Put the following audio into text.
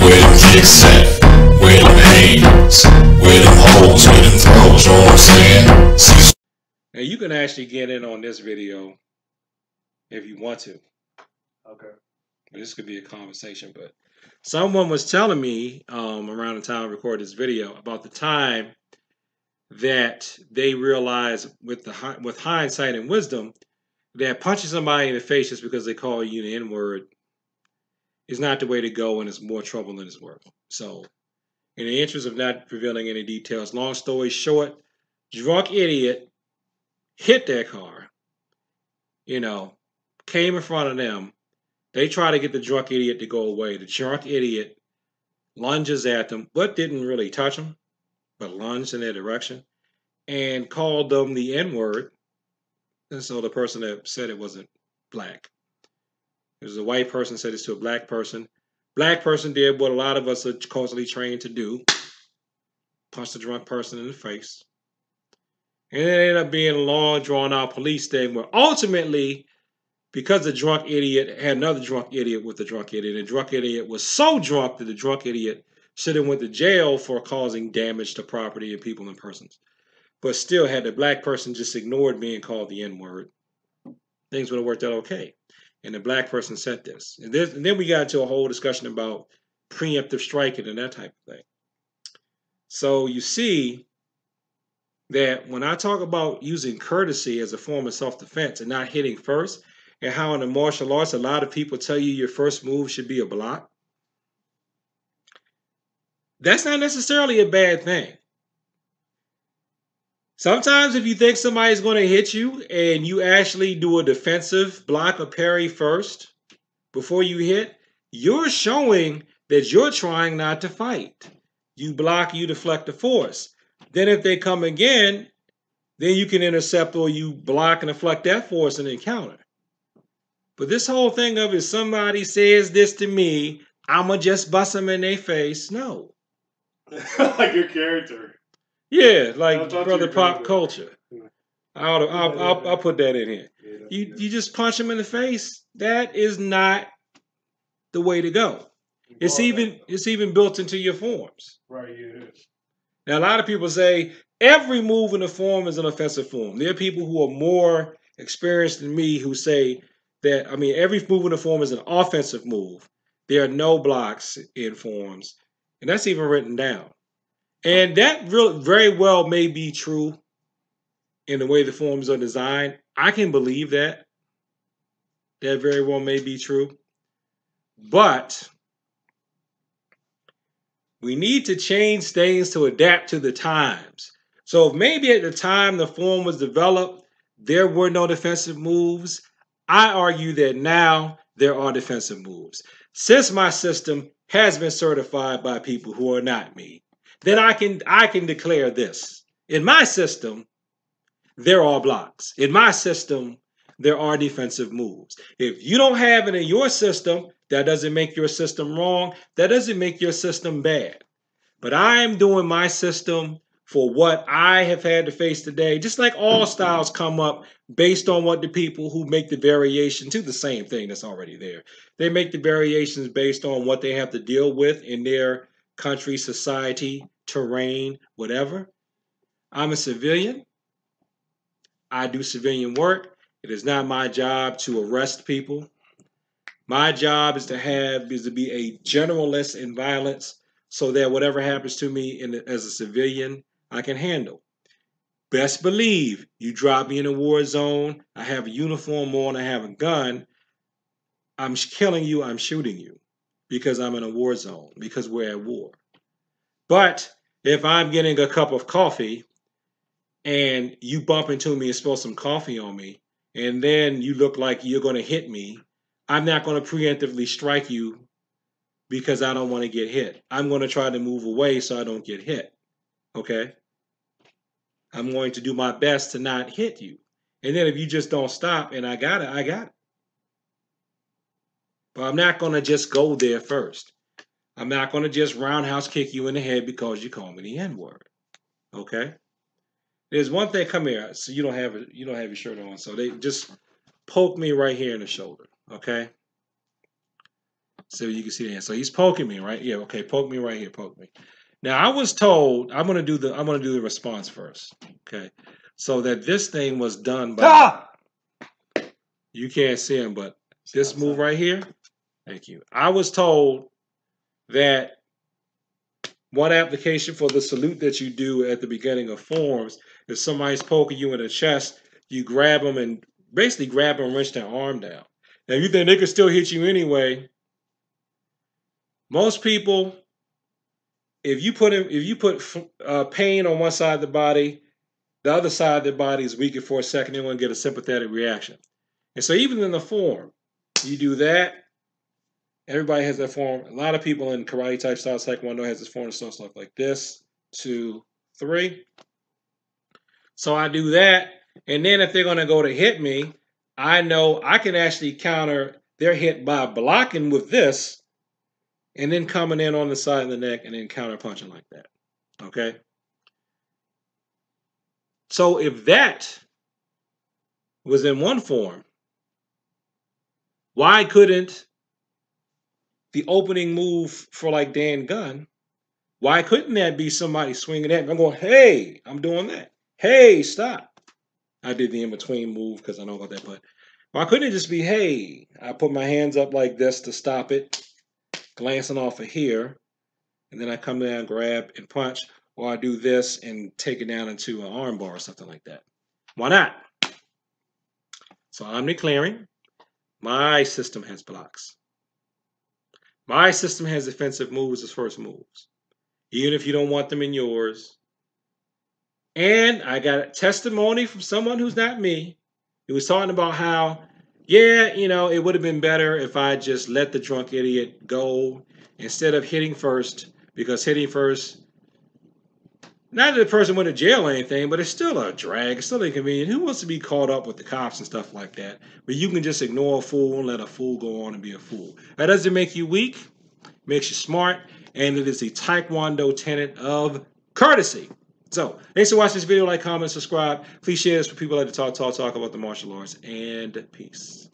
Where them kicks at? Where them hands? Where them hoes? Where them throws? You know what I'm saying? Cecil. Now you can actually get in on this video if you want to. Okay. This could be a conversation, but someone was telling me around the time I recorded this video about the time that they realized with hindsight and wisdom that punching somebody in the face just because they call you the N-word is not the way to go, and it's more trouble than it's worth. So, in the interest of not revealing any details, long story short, drunk idiot hit their car, came in front of them. They try to get the drunk idiot to go away. The drunk idiot lunges at them, but didn't really touch them, but lunged in their direction and called them the N-word. And so the person that said it wasn't black. It was a white person said this to a black person. Black person did what a lot of us are culturally trained to do. Punch the drunk person in the face. And it ended up being a long, drawn-out police thing where ultimately, because the drunk idiot had another drunk idiot with the drunk idiot, and the drunk idiot was so drunk that the drunk idiot should have went to jail for causing damage to property and people and persons. But still, had the black person just ignored being called the N-word, things would have worked out okay. And the black person said this. And then we got into a whole discussion about preemptive striking and that type of thing. So you see that when I talk about using courtesy as a form of self-defense and not hitting first, and how in the martial arts a lot of people tell you your first move should be a block, that's not necessarily a bad thing. Sometimes if you think somebody's going to hit you and you actually do a defensive block or parry first before you hit, you're showing that you're trying not to fight. You block, you deflect the force. Then if they come again, then you can intercept or you block and deflect that force and encounter. But this whole thing of if somebody says this to me, I'ma just bust them in their face. No. Like your character. Yeah, like brother pop culture. Yeah. I'll put that in here. You just punch them in the face. That is not the way to go. It's even built into your forms. Right, yeah. Now a lot of people say every move in the form is an offensive form. There are people who are more experienced than me who say that, every move in the form is an offensive move. There are no blocks in forms. And that's even written down. And that very well may be true in the way the forms are designed. I can believe that. That very well may be true. But we need to change things to adapt to the times. So if maybe at the time the form was developed, there were no defensive moves, I argue that now there are defensive moves. Since my system has been certified by people who are not me, then I can declare this. In my system, there are blocks. In my system, there are defensive moves. If you don't have it in your system, that doesn't make your system wrong. That doesn't make your system bad. But I am doing my system for what I have had to face today. Just like all styles come up based on what the people who make the variation to the same thing that's already there. They make the variations based on what they have to deal with in their country, society, terrain, whatever. I'm a civilian. I do civilian work. It is not my job to arrest people. My job is to be a generalist in violence so that whatever happens to me as a civilian, I can handle. Best believe you drop me in a war zone, I have a uniform on, I have a gun, I'm killing you, I'm shooting you because I'm in a war zone, because we're at war. But if I'm getting a cup of coffee and you bump into me and spill some coffee on me, and then you look like you're going to hit me, I'm not going to preemptively strike you because I don't want to get hit. I'm going to try to move away so I don't get hit. Okay? I'm going to do my best to not hit you. And then if you just don't stop and I got it, I got it. But I'm not going to just go there first. I'm not going to just roundhouse kick you in the head because you call me the N-word. Okay? There's one thing, come here. So you don't have your shirt on. So they just poke me right here in the shoulder. Okay? So you can see that. So he's poking me, right? Yeah, okay, poke me right here, poke me. Now I was told I'm gonna do the response first. Okay. So that this thing was done by you can't see him, but this move right here. Thank you. I was told that one application for the salute that you do at the beginning of forms, if somebody's poking you in the chest, you grab them and basically grab them and wrench their arm down. Now, you think they could still hit you anyway. Most people, if you put pain on one side of the body, the other side of the body is weakened for a second, they're going to get a sympathetic reaction. And so even in the form, you do that. Everybody has that form. A lot of people in karate type style taekwondo has this form. So stuff like this, 2, 3. So I do that, and then if they're going to go to hit me, I know I can actually counter their hit by blocking with this, and then coming in on the side of the neck and then counter punching like that. Okay. So if that was in one form, why couldn't the opening move for like Dan Gunn, why couldn't that be somebody swinging at me? I'm going, hey, I'm doing that. Hey, stop. I did the in-between move because I know about that, but why couldn't it just be, hey, I put my hands up like this to stop it, glancing off of here, and then I come down, grab, and punch, or I do this and take it down into an arm bar or something like that. Why not? So I'm declaring my system has blocks. My system has defensive moves as first moves, even if you don't want them in yours. And I got a testimony from someone who's not me. He was talking about how, yeah, it would have been better if I just let the drunk idiot go instead of hitting first, because hitting first, not that the person went to jail or anything, but it's still a drag. It's still inconvenient. Who wants to be caught up with the cops and stuff like that? But you can just ignore a fool and let a fool go on and be a fool. That doesn't make you weak, makes you smart, and it is the Taekwondo tenet of courtesy. So, thanks for watching this video. Like, comment, subscribe. Please share this with people who like to talk about the martial arts. And peace.